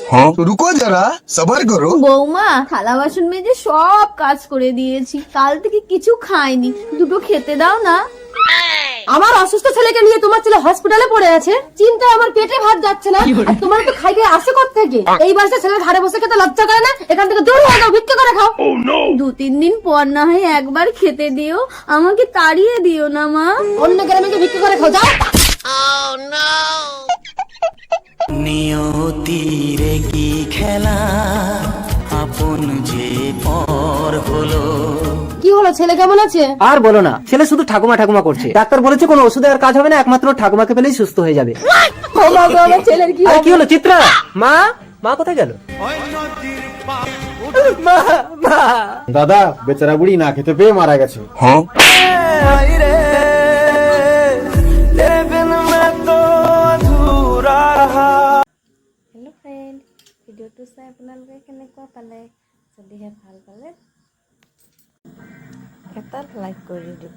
रुको जरा सबर करो। বৌমা থালা বাসন মেজে সব কাজ করে দিয়েছি, কাল থেকে কিছু খাইনি, দুটো খেতে দাও না। আমার অসুস্থ ছেলেকে নিয়ে তোমার ছেলে হসপিটালে পড়ে আছে, চিন্তায় আমার পেটে ভাত যাচ্ছে না। আর তোমার তো খাইতে আসে কোত্থেকে? এই বয়সে ছেলের ঘাড়ে বসে খেতে লজ্জা করে না? এখান থেকে দূর হয়ে যাও, ভিক্ষা করে খাও। 2-3 দিন পর না হয় একবার খেতে দিও, আমাকে তাড়িয়ে দিও না মা। অন্য গ্রামে গিয়ে ভিক্ষা করে খাও, যাও। নিয়তির কি খেলা, আপন যে পর হলো। কি হলো, ছেলে কেমন আছে? আর বলো না, ছেলে শুধু ঠাকুমা ঠাকুমা করছে। ডাক্তার বলেছে কোনো ওষুধে আর কাজ হবে না, একমাত্র ঠাকুমাকে পেলেই সুস্থ হয়ে যাবে। ও মা গো, আমার ছেলের কি আর কি হলো চিত্রা? মা মা কোথায় গেল? মা মা দাদা বেচারা বুড়ি না খেতে পেয়ে মারা গেছে। হেল্ল' ফ্ৰেণ্ড, ভিডিঅ'টো চাই আপোনালোকে কেনেকুৱা পালে? যদিহে ভাল পালে এটা লাইক কৰি দিব।